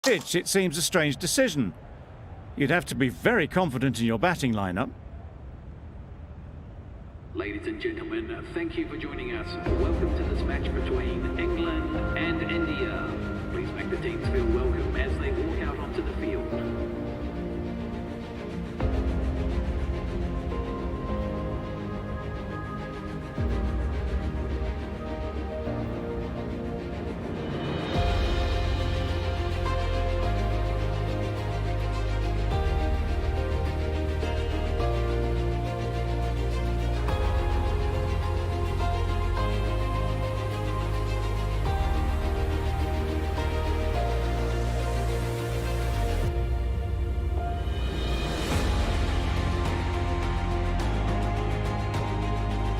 pitch, it seems a strange decision. You'd have to be very confident in your batting lineup. Ladies and gentlemen, thank you for joining us. Welcome to this match between England and India. Please make the teams feel welcome as they walk out onto the field.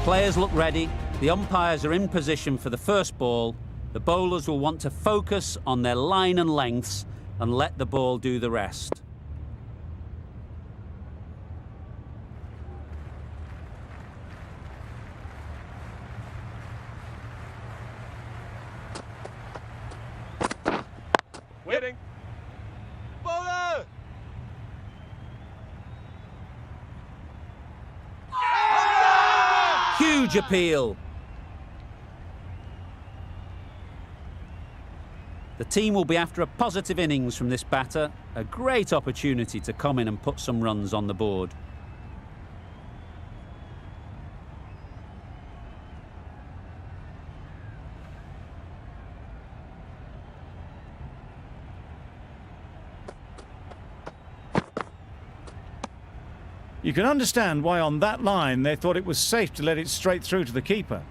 Players look ready, the umpires are in position for the first ball, the bowlers will want to focus on their line and lengths and let the ball do the rest. Waiting. Bowler! Huge appeal. The team will be after a positive innings from this batter, a great opportunity to come in and put some runs on the board. You can understand why on that line they thought it was safe to let it straight through to the keeper.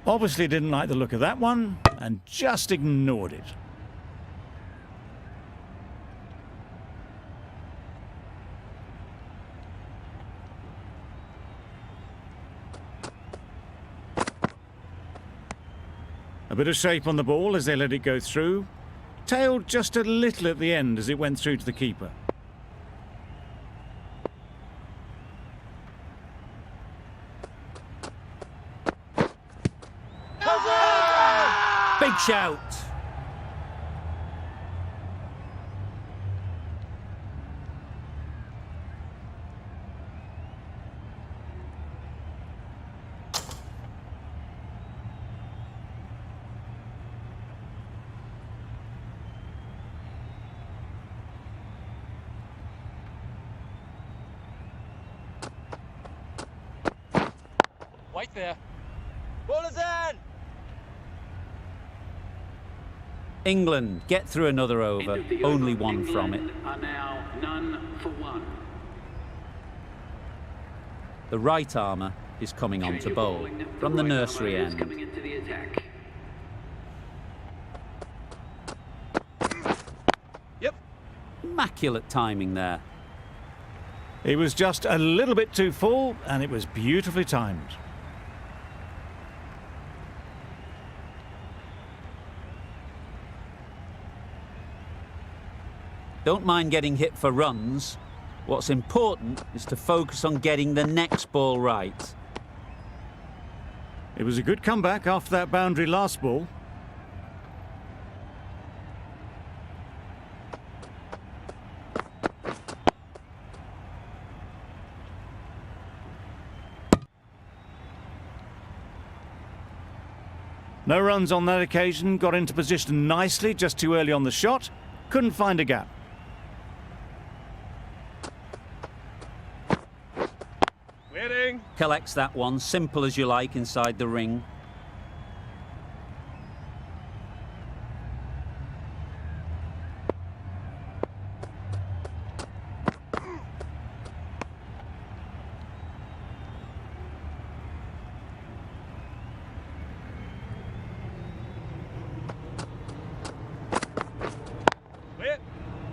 Obviously didn't like the look of that one and just ignored it. A bit of shape on the ball as they let it go through. Tailed just a little at the end as it went through to the keeper. Big shout. Wait there. Bowler's in! England get through another over, only one England from it. Are now none for one. The right armour is coming on to bowl from the nursery end. Coming into the attack. Yep. Immaculate timing there. He was just a little bit too full and it was beautifully timed. Don't mind getting hit for runs. What's important is to focus on getting the next ball right. It was a good comeback after that boundary last ball. No runs on that occasion, got into position nicely, just too early on the shot. Couldn't find a gap. Waiting. Collects that one, simple as you like, inside the ring.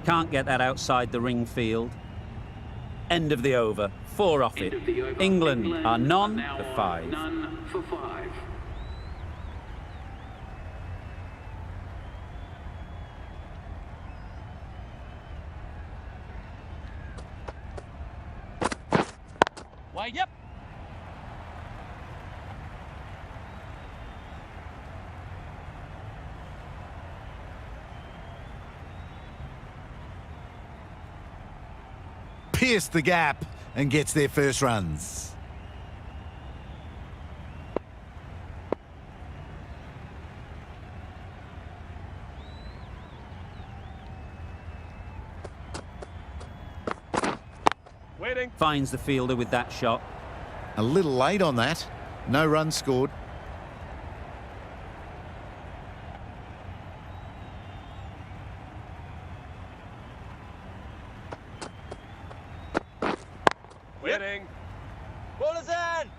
Can't get that outside the ring field. End of the over. 4 off it. England are none for 5. None for 5. Wait. Yep. Pierced the gap and gets their first runs. Waiting. Finds the fielder with that shot. A little late on that. No runs scored. Waiting. Bowler's in.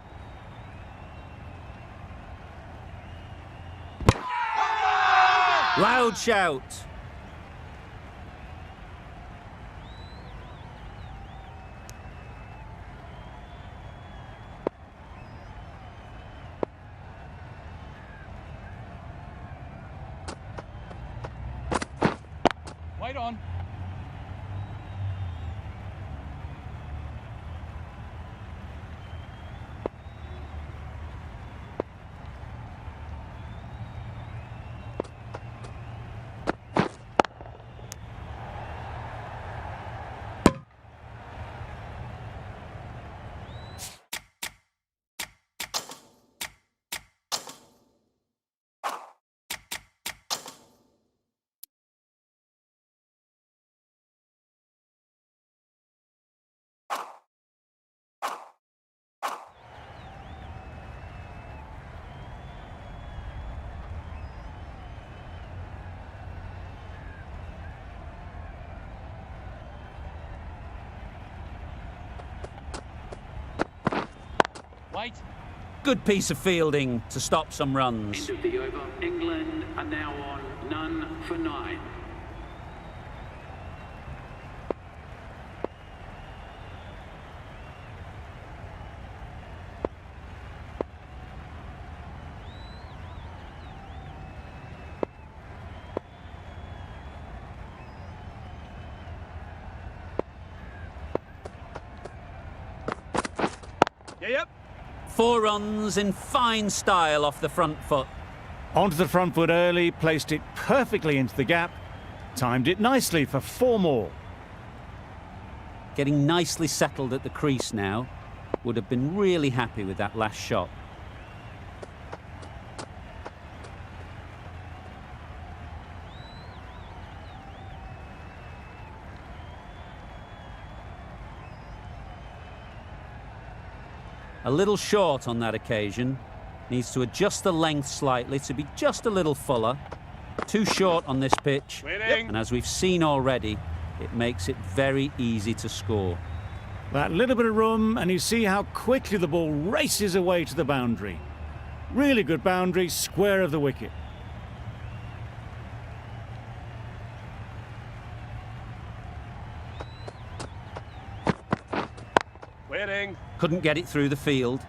Loud shout. Wait on. Wait. Good piece of fielding to stop some End runs. of the over. England are now on none for 9. Yeah, yep. 4 runs in fine style off the front foot. Onto the front foot early, placed it perfectly into the gap, timed it nicely for 4 more. Getting nicely settled at the crease now. Would have been really happy with that last shot. A little short on that occasion. Needs to adjust the length slightly to be just a little fuller. Too short on this pitch. Waiting. And as we've seen already, it makes it very easy to score. That little bit of room, and you see how quickly the ball races away to the boundary. Really good boundary, square of the wicket. Waiting. Couldn't get it through the field.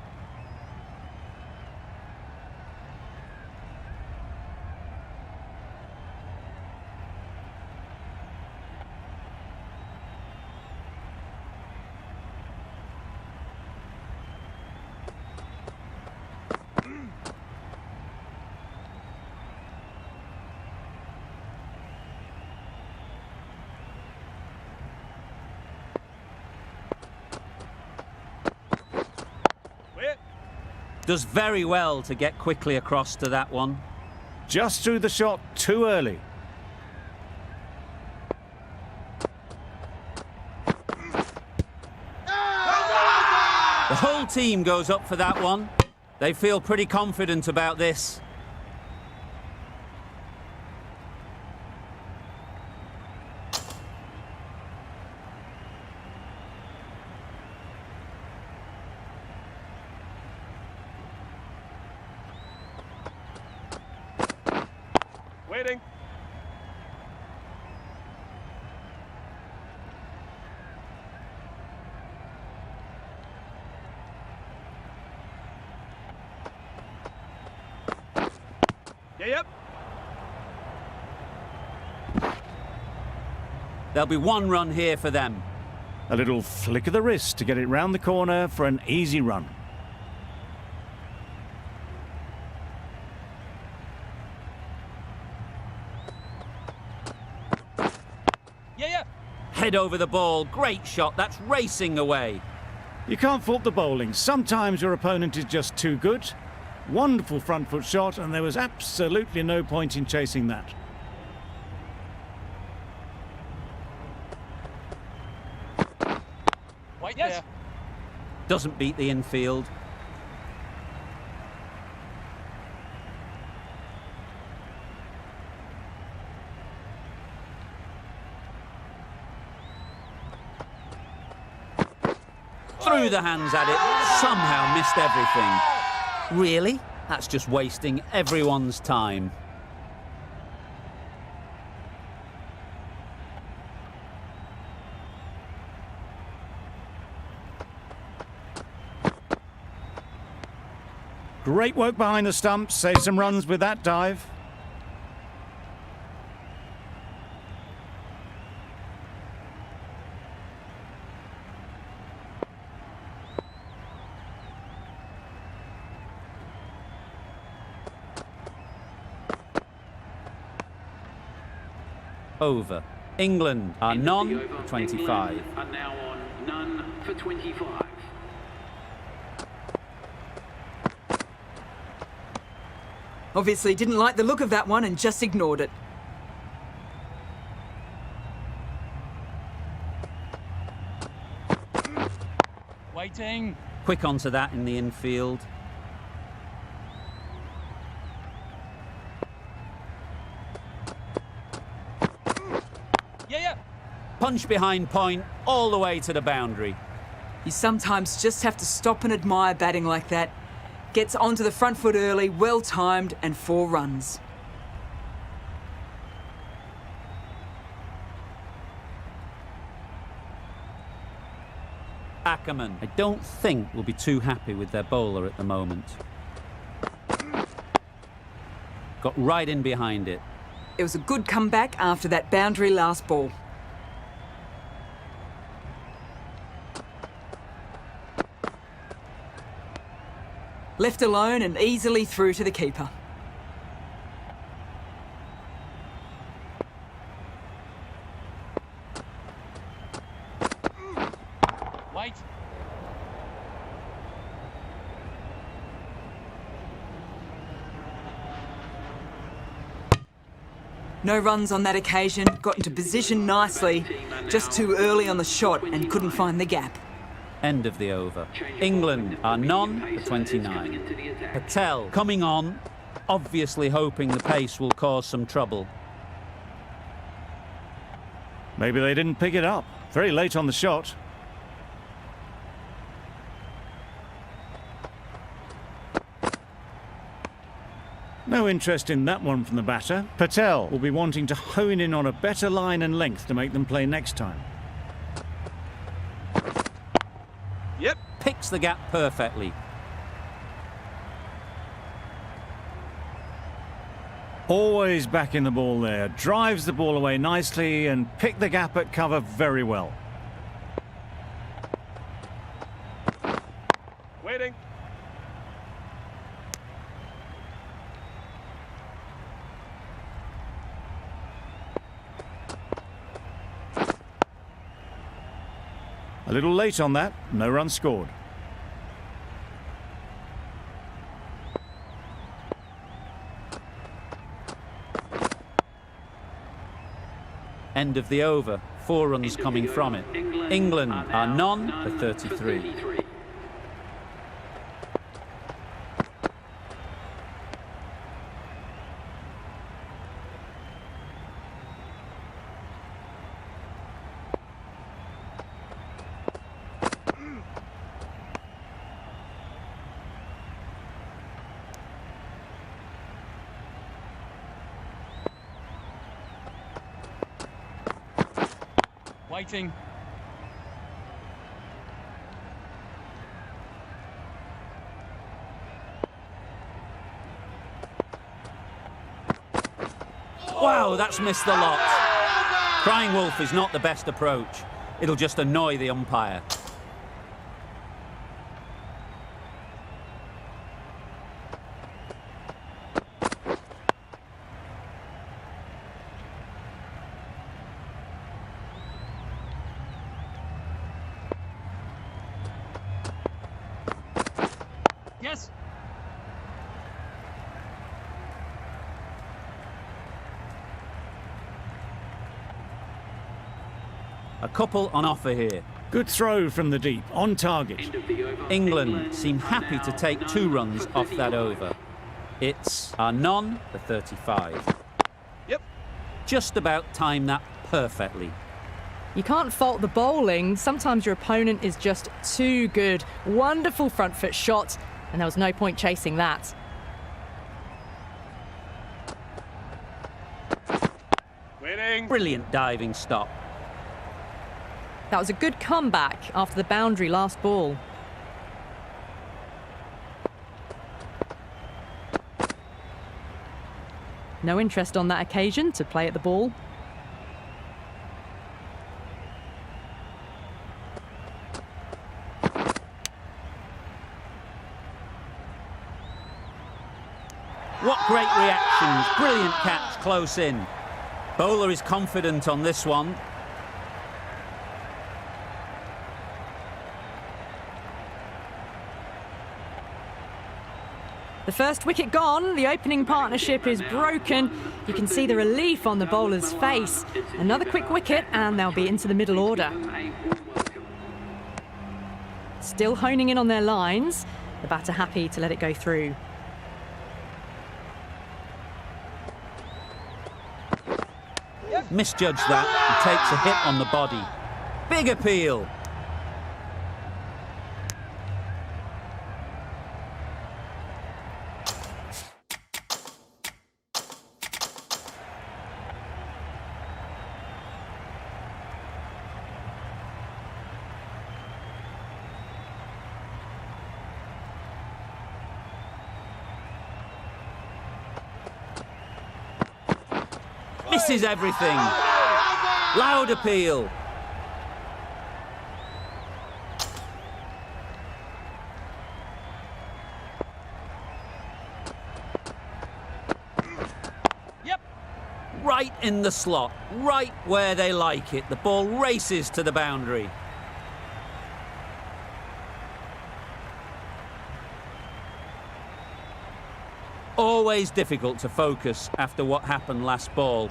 Wait. Does very well to get quickly across to that one. Just threw the shot too early. The whole team goes up for that one. They feel pretty confident about this. Waiting. Yeah, yep. There'll be 1 run here for them. A little flick of the wrist to get it round the corner for an easy run. Yeah. Head over the ball. Great shot. That's racing away. You can't fault the bowling. Sometimes your opponent is just too good. Wonderful front foot shot, and there was absolutely no point in chasing that. Wait there. Doesn't beat the infield. Threw the hands at it, somehow missed everything. Really? That's just wasting everyone's time. Great work behind the stumps. Save some runs with that dive. Over. England are End of the none over. for 25. England are now on none for 25. Obviously didn't like the look of that one and just ignored it. Waiting. Quick onto that in the infield. Yeah. Punch behind point, all the way to the boundary. You sometimes just have to stop and admire batting like that. Gets onto the front foot early, well timed, and 4 runs. Ackerman, I don't think will be too happy with their bowler at the moment. Got right in behind it. It was a good comeback after that boundary last ball. Left alone and easily through to the keeper. Wait. No runs on that occasion, got into position nicely, just too early on the shot and couldn't find the gap. End of the over. England are none for 29. Patel coming on, obviously hoping the pace will cause some trouble. Maybe they didn't pick it up. Very late on the shot. No interest in that one from the batter. Patel will be wanting to hone in on a better line and length to make them play next time. Yep. Picks the gap perfectly. Always back in the ball there. Drives the ball away nicely and picked the gap at cover very well. Waiting. A little late on that. No run scored. End of the over. 4 runs coming from it. England are none for 33. Waiting. Wow, that's missed the lot. Crying Wolf is not the best approach. It'll just annoy the umpire. Yes. A couple on offer here. Good throw from the deep, on target. End of the over. England seem happy are to now take 2 9 runs for off that 35. over. It's Arnon, the 35. Yep. Just about timed that perfectly. You can't fault the bowling. Sometimes your opponent is just too good. Wonderful front foot shot, and there was no point chasing that. Winning. Brilliant diving stop. That was a good comeback after the boundary last ball. No interest on that occasion to play at the ball. What great reactions. Brilliant catch close in. Bowler is confident on this one. The first wicket gone, the opening partnership is broken. You can see the relief on the bowler's face. Another quick wicket and they'll be into the middle order. Still honing in on their lines. The batter happy to let it go through. Misjudged that and takes a hit on the body. Big appeal. Misses everything. Loud appeal. Yep. Right in the slot, right where they like it. The ball races to the boundary. Always difficult to focus after what happened last ball,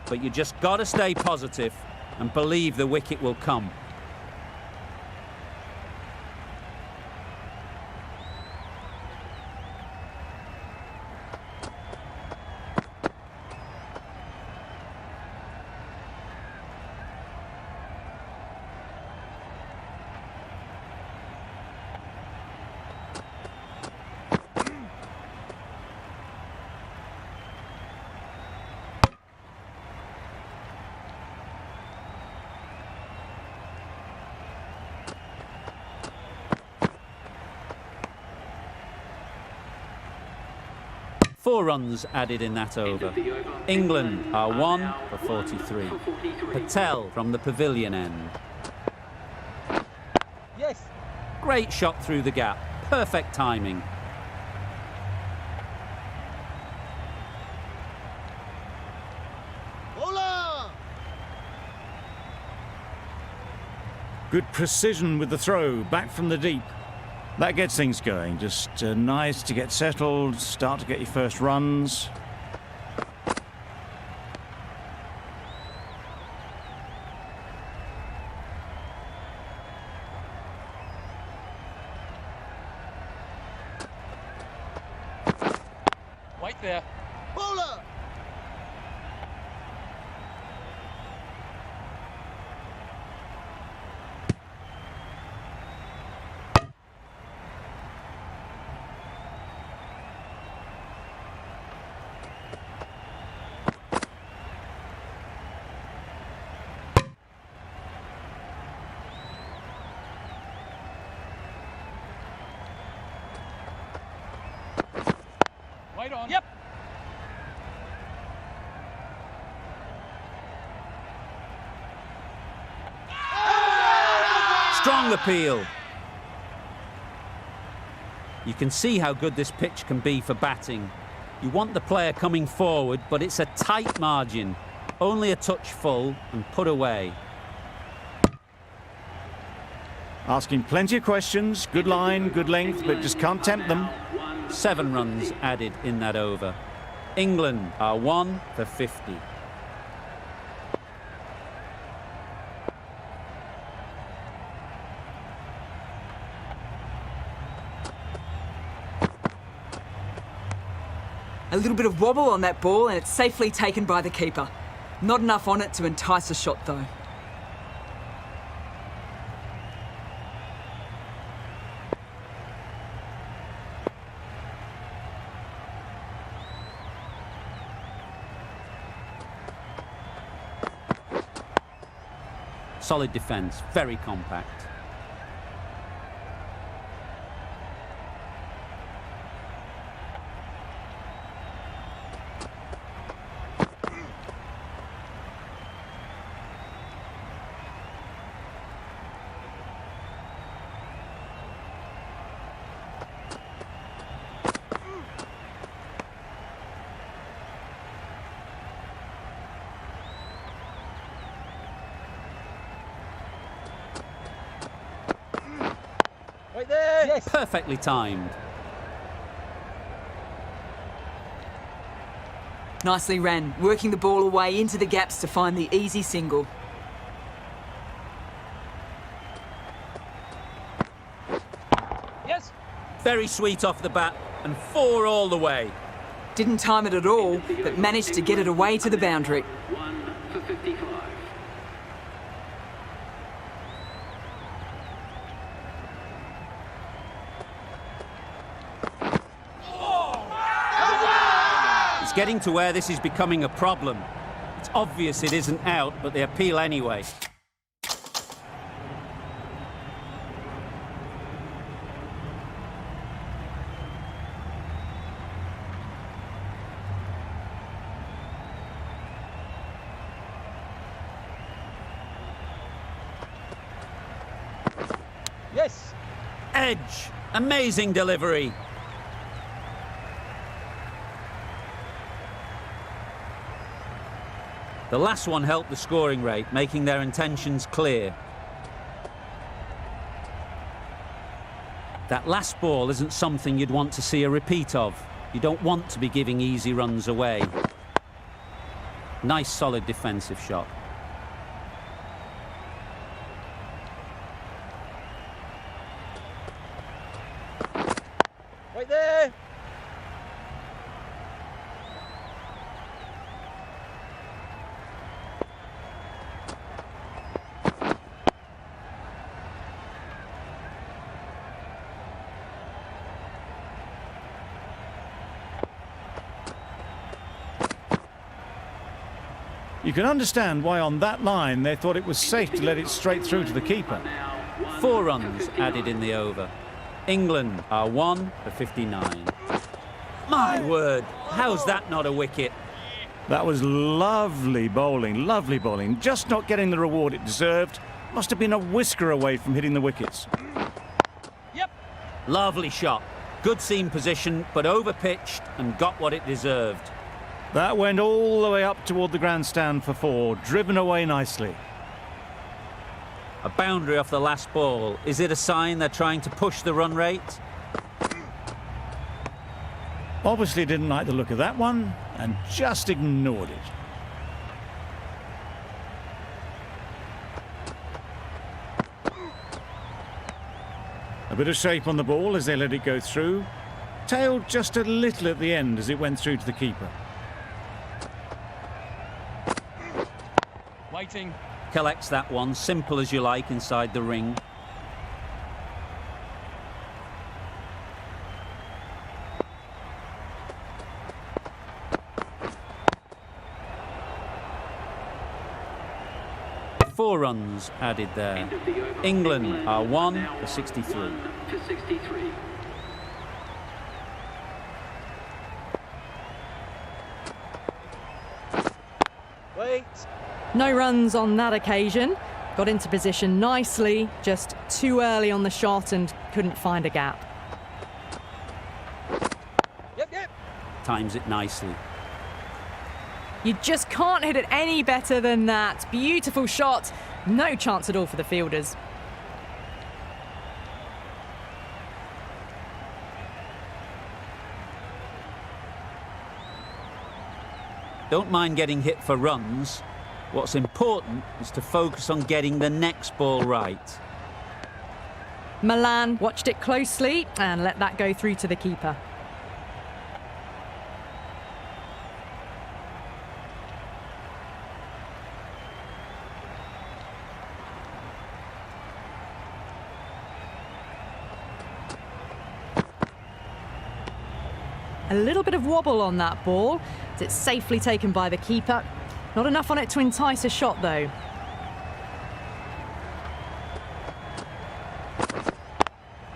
but you just got to stay positive and believe the wicket will come. Four runs added in that over. England are 1 for 43. Patel from the pavilion end. Yes. Great shot through the gap. Perfect timing. Good precision with the throw, back from the deep. That gets things going. Just nice to get settled, start to get your first runs. Wait there. Bowler! Wait on. Yep. Strong appeal. You can see how good this pitch can be for batting. You want the player coming forward, but it's a tight margin. Only a touch full and put away. Asking plenty of questions, good line, good length, but just can't tempt them. 7 runs added in that over. England are 1 for 50. A little bit of wobble on that ball and it's safely taken by the keeper. Not enough on it to entice a shot though. Solid defence, very compact. Right there. Yes. Perfectly timed. Nicely ran, working the ball away into the gaps to find the easy single. Yes. Very sweet off the bat and 4 all the way. Didn't time it at all, but managed to get it away to the boundary. 1 for 55. It's getting to where this is becoming a problem. It's obvious it isn't out, but they appeal anyway. Yes. Edge. Amazing delivery. The last one helped the scoring rate, making their intentions clear. That last ball isn't something you'd want to see a repeat of. You don't want to be giving easy runs away. Nice, solid defensive shot. Right there. You can understand why on that line they thought it was safe to let it straight through to the keeper. 4 runs added in the over. England are 1 for 59. My word, how's that not a wicket? That was lovely bowling, just not getting the reward it deserved. Must have been a whisker away from hitting the wickets. Yep. Lovely shot. Good seam position, but over-pitched and got what it deserved. That went all the way up toward the grandstand for 4, driven away nicely. A boundary off the last ball. Is it a sign they're trying to push the run rate? Obviously didn't like the look of that one and just ignored it. A bit of shape on the ball as they let it go through. Tailed just a little at the end as it went through to the keeper. Waiting. Collects that one, simple as you like, inside the ring. Four runs added there. England are 1 for 63. 1 for 63. Wait. No runs on that occasion, got into position nicely, just too early on the shot and couldn't find a gap. Yep. Times it nicely. You just can't hit it any better than that. Beautiful shot. No chance at all for the fielders. Don't mind getting hit for runs. What's important is to focus on getting the next ball right. Milan watched it closely and let that go through to the keeper. A little bit of wobble on that ball. It's safely taken by the keeper. Not enough on it to entice a shot, though.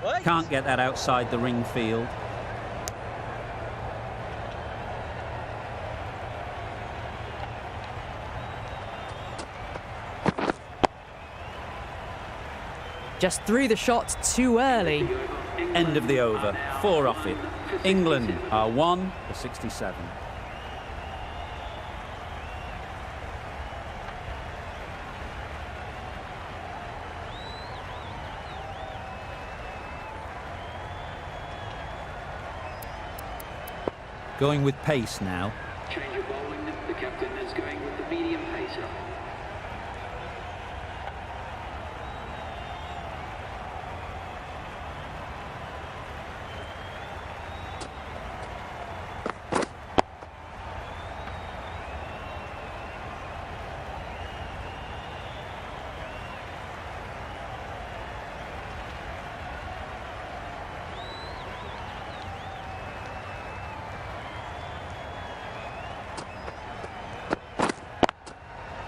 Wait. Can't get that outside the ring field. Just threw the shot too early. End of the over. 4 off it. England are 1 for 67. Going with pace now. Change of bowling. The captain is going with the medium pacer.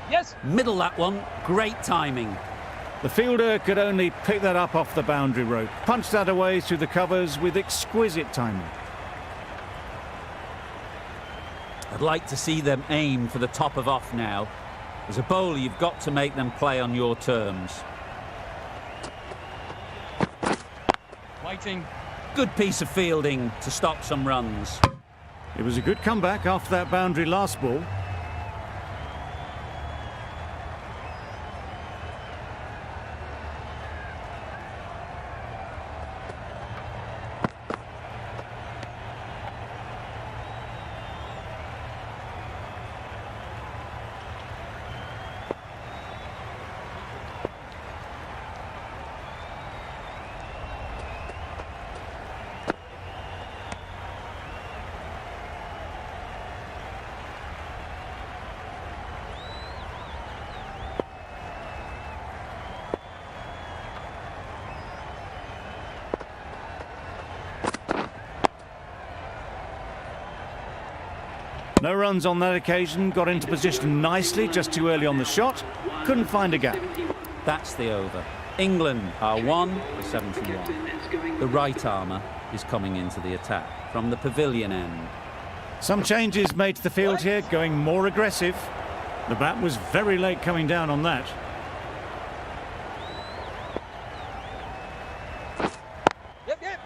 Yes. Middle that one. Great timing. The fielder could only pick that up off the boundary rope. Punched that away through the covers with exquisite timing. I'd like to see them aim for the top of off now. As a bowler, you've got to make them play on your terms. Waiting. Good piece of fielding to stop some runs. It was a good comeback after that boundary last ball. No runs on that occasion, got into position nicely, just too early on the shot, couldn't find a gap. That's the over. England are 1 for 71. The right armour is coming into the attack from the pavilion end. Some changes made to the field here, going more aggressive. The bat was very late coming down on that. Yep.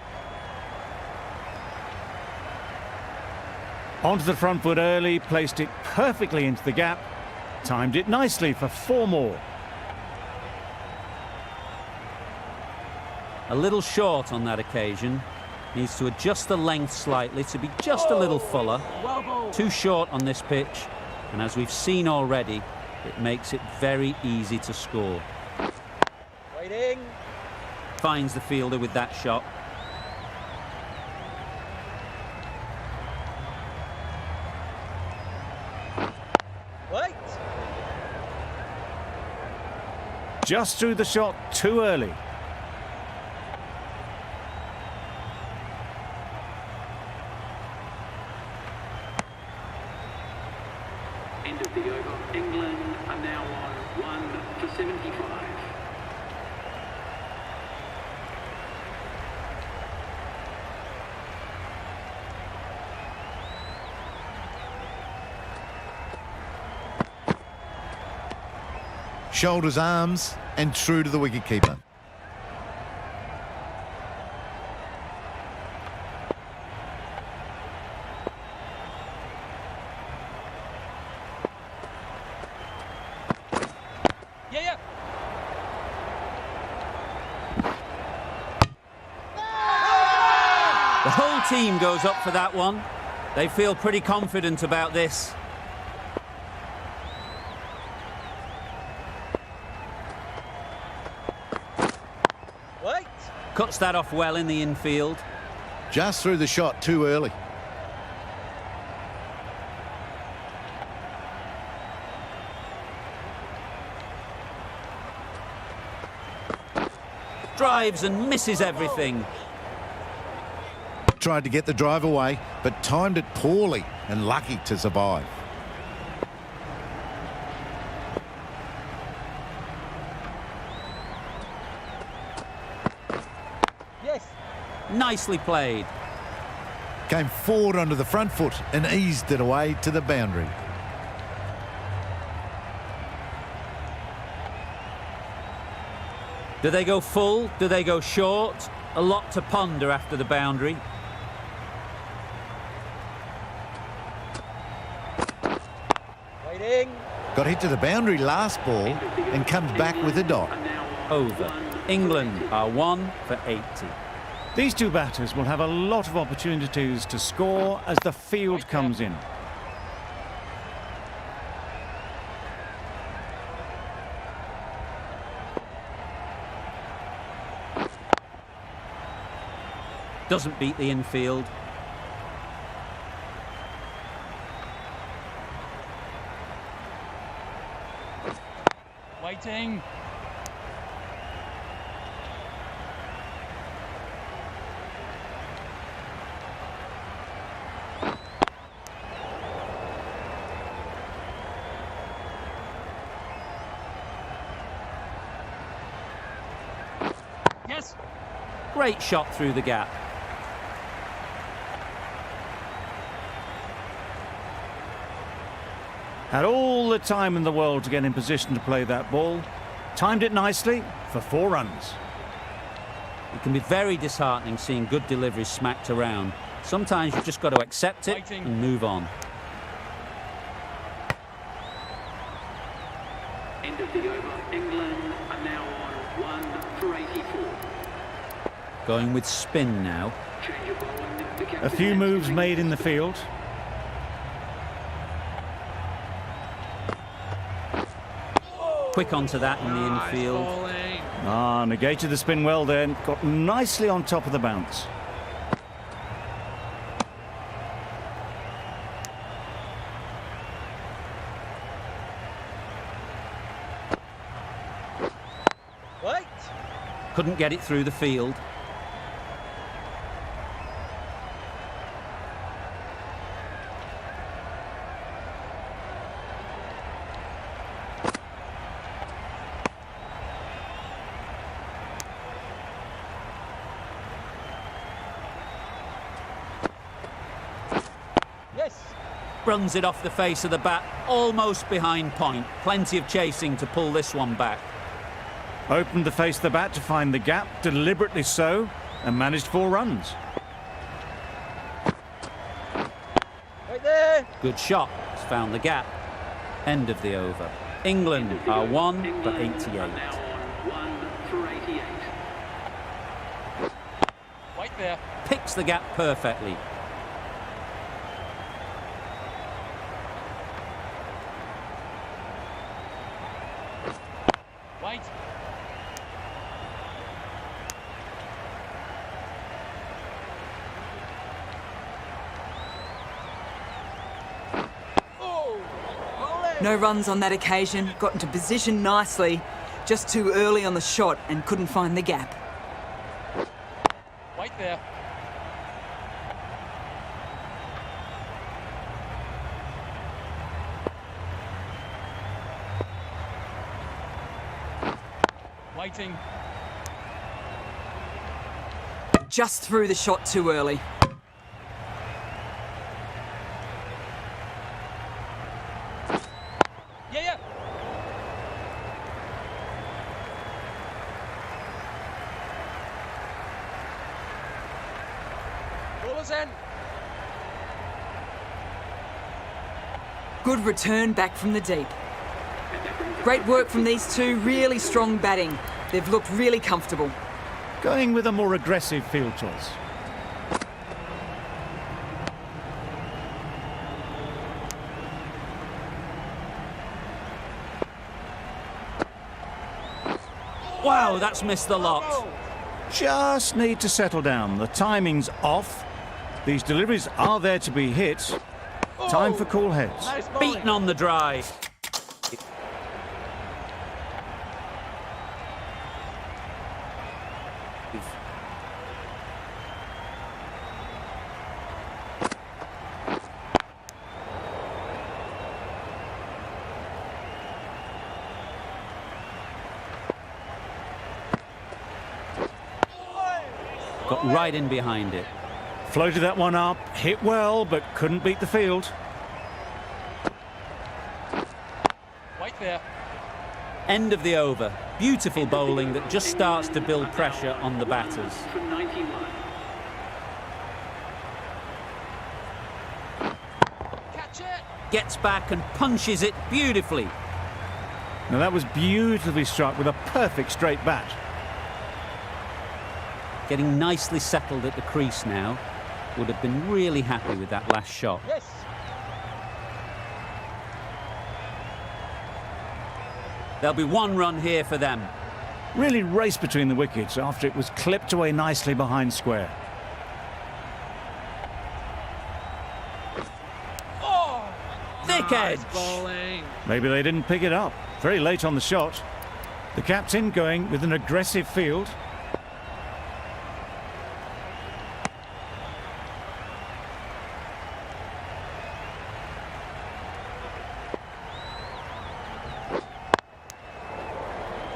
Onto the front foot early, placed it perfectly into the gap, timed it nicely for 4 more. A little short on that occasion. Needs to adjust the length slightly to be just a little fuller. Too short on this pitch, and as we've seen already, it makes it very easy to score. Waiting. Finds the fielder with that shot. Wait. Just threw the shot too early. End of the over. England are now on 1 for 75. Shoulders, arms, and true to the wicketkeeper. Yeah. The whole team goes up for that one. They feel pretty confident about this. Wait. Cuts that off well in the infield. Just threw the shot too early. Drives and misses everything. Tried to get the drive away, but timed it poorly and lucky to survive. Yes. Nicely played. Came forward onto the front foot and eased it away to the boundary. Do they go full? Do they go short? A lot to ponder after the boundary. Waiting. Got hit to the boundary last ball and comes back with a dot. Over. England are 1 for 80. These two batters will have a lot of opportunities to score as the field comes in. Doesn't beat the infield. Waiting. Yes. Great shot through the gap. Had all the time in the world to get in position to play that ball. Timed it nicely for 4 runs. It can be very disheartening seeing good deliveries smacked around. Sometimes you've just got to accept it Waiting. and move on. End of the over. England are now on 1 for 84. Going with spin now. Change of bowling. The A captain few has moves to made in the field. Quick onto that in the infield. Negated the spin well then. Got nicely on top of the bounce. Wait. Couldn't get it through the field. Yes. Runs it off the face of the bat, almost behind point. Plenty of chasing to pull this one back. Opened the face of the bat to find the gap, deliberately so, and managed 4 runs. Right there. Good shot. It's found the gap. End of the over. England are 1 for England 88. are now on 1 for 88. Wait there. Picks the gap perfectly. Wait. No runs on that occasion. Got into position nicely. Just too early on the shot and couldn't find the gap. Wait there. Waiting. Just threw the shot too early. Yeah. Listen. Good return back from the deep. Great work from these two, really strong batting. They've looked really comfortable. Going with a more aggressive field toss. Wow, that's missed the lot. Just need to settle down. The timing's off. These deliveries are there to be hit. Time for cool heads. Nice bowling. Beaten on the drive. Got right in behind it. Floated that one up, hit well, but couldn't beat the field. Wait there. End of the over. Beautiful bowling that just starts to build pressure on the batters. For 91. Catch it. Gets back and punches it beautifully. Now that was beautifully struck with a perfect straight bat. Getting nicely settled at the crease now. Would have been really happy with that last shot. Yes. There'll be one run here for them. Really raced between the wickets after it was clipped away nicely behind square. Thick edge. Bowling. Maybe they didn't pick it up. Very late on the shot. The captain going with an aggressive field.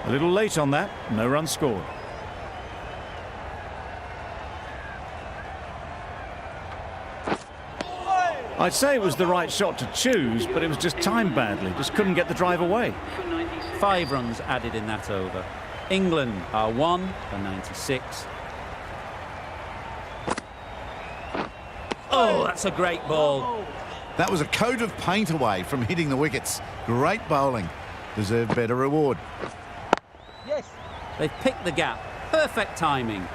A little late on that, no run scored. I'd say it was the right shot to choose, but it was just timed badly. Just couldn't get the drive away. 5 runs added in that over. England are 1 for 96. Oh, that's a great ball. That was a coat of paint away from hitting the wickets. Great bowling. Deserved better reward. Yes. They've picked the gap. Perfect timing.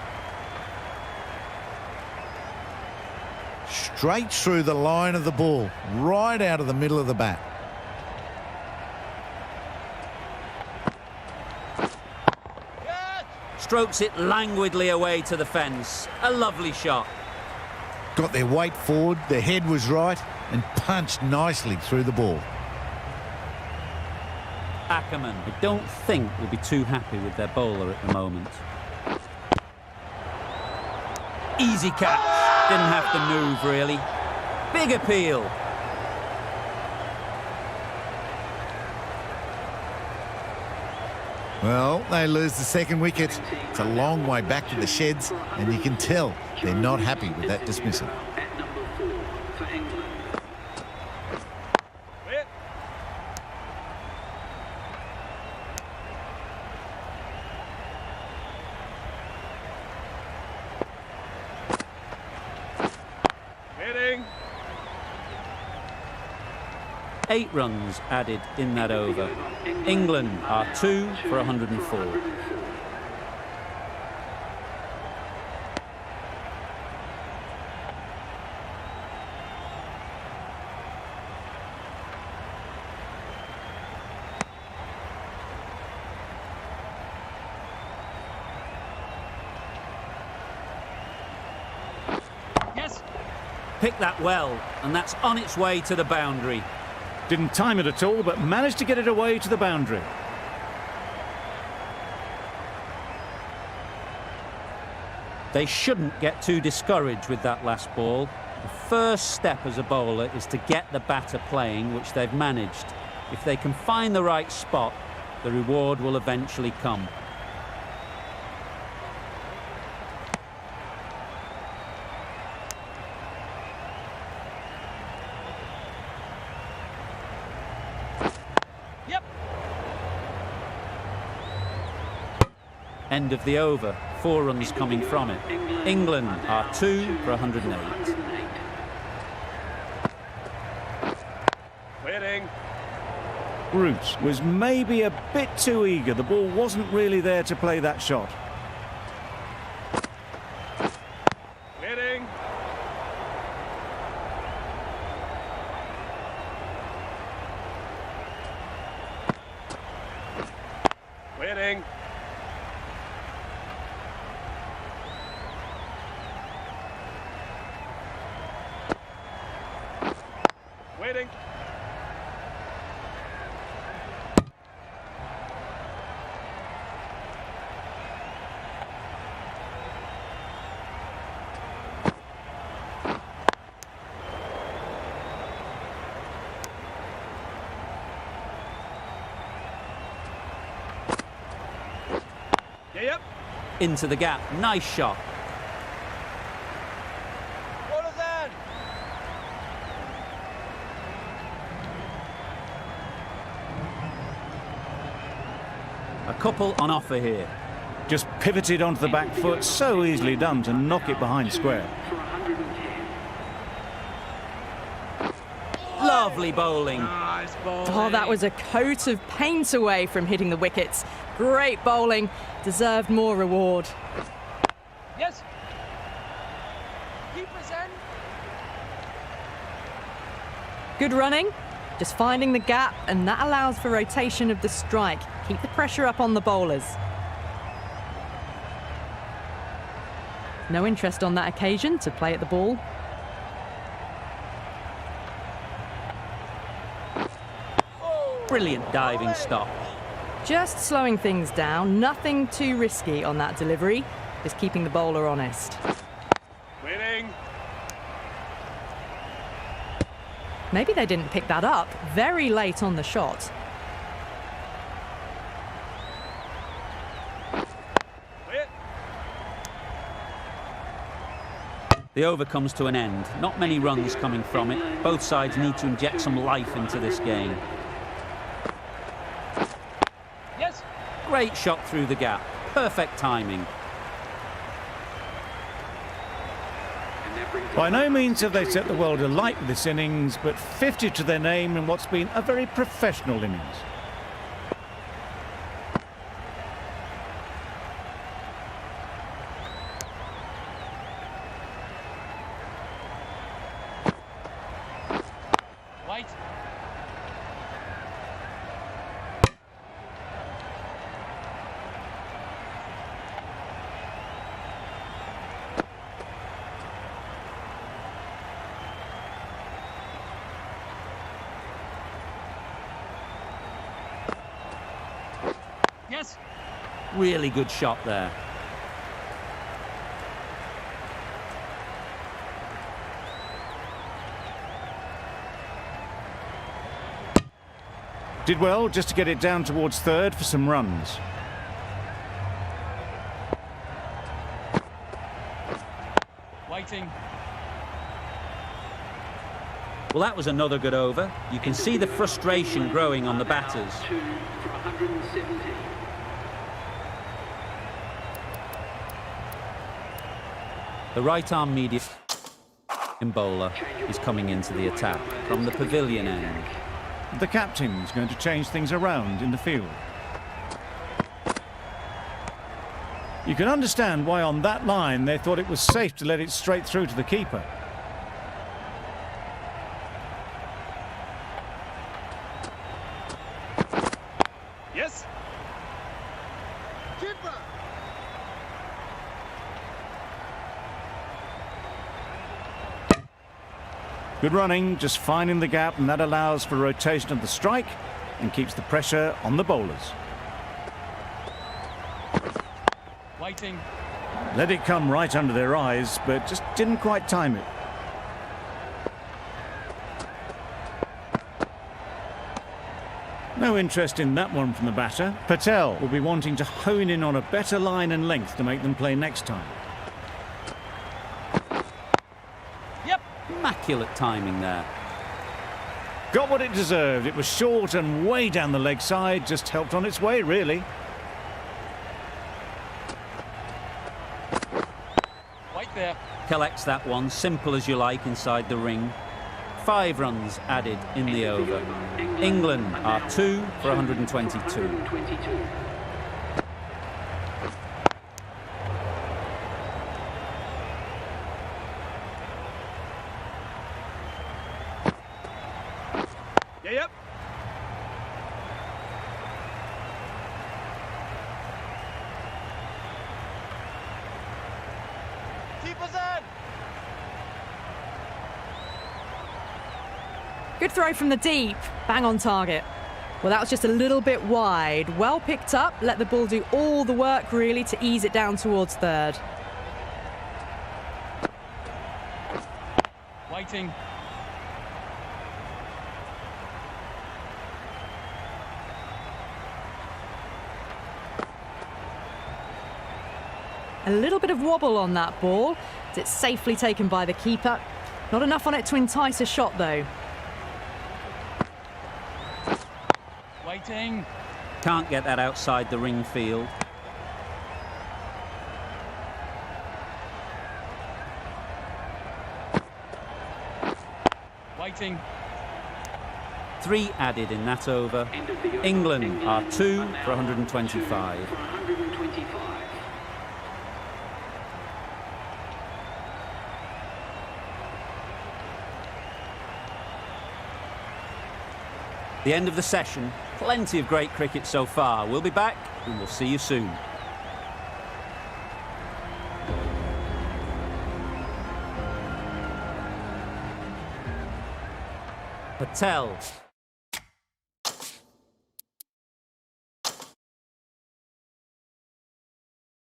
Straight through the line of the ball, right out of the middle of the bat. Strokes it languidly away to the fence. A lovely shot. Got their weight forward, their head was right, and punched nicely through the ball. Ackerman, I don't think will be too happy with their bowler at the moment. Easy catch. Didn't have to move, really. Big appeal. Well, they lose the second wicket. It's a long way back to the sheds, and you can tell they're not happy with that dismissal. At number 4 for England. Wait. Hitting. 8 runs added in that over. England are 2 for 104. Yes. Picked that well, and that's on its way to the boundary. Didn't time it at all, but managed to get it away to the boundary. They shouldn't get too discouraged with that last ball. The first step as a bowler is to get the batter playing, which they've managed. If they can find the right spot, the reward will eventually come. Yep. End of the over. 4 runs coming from it. England are 2 for 108. Waiting. Root was maybe a bit too eager. The ball wasn't really there to play that shot. Waiting. Waiting. Waiting. Yep. Into the gap. Nice shot. What is that? A couple on offer here. Just pivoted onto the back foot. So easily done to knock it behind square. For 110. Lovely bowling. Nice ball. Oh, that was a coat of paint away from hitting the wickets. Great bowling. Deserved more reward. Yes. Keepers in. Good running. Just finding the gap, and that allows for rotation of the strike. Keep the pressure up on the bowlers. No interest on that occasion to play at the ball. Brilliant diving stop. Just slowing things down, nothing too risky on that delivery. Just keeping the bowler honest. Waiting. Maybe they didn't pick that up very late on the shot. Wait. The over comes to an end. Not many runs coming from it. Both sides need to inject some life into this game. Yes. Great shot through the gap. Perfect timing. And that brings By no means have they set the world alight with this innings, but 50 to their name in what's been a very professional innings. Wait. Yes. Really good shot there. Did well just to get it down towards third for some runs. Waiting. Well, that was another good over. You can see the frustration growing on the batters. 2 for 170. The right-arm medium bowler is coming into the attack from the pavilion end. The captain's going to change things around in the field. You can understand why on that line they thought it was safe to let it straight through to the keeper. Yes. Good running, just finding the gap, and that allows for rotation of the strike and keeps the pressure on the bowlers. Waiting. Let it come right under their eyes, but just didn't quite time it. No interest in that one from the batter. Patel will be wanting to hone in on a better line and length to make them play next time. Yep. Immaculate timing there. Got what it deserved. It was short and way down the leg side, just helped on its way, really. collects that one, simple as you like, inside the ring. 5 runs added in the over. England are 2 for 122. Yep. Keep us in. Good throw from the deep. Bang on target. Well, that was just a little bit wide. Well picked up. Let the ball do all the work, really, to ease it down towards third. Waiting. A little bit of wobble on that ball. It's safely taken by the keeper. Not enough on it to entice a shot, though. Waiting. Can't get that outside the ring field. Waiting. 3 added in that over. England are 2 for 125. The end of the session. Plenty of great cricket so far. We'll be back and we'll see you soon. Patel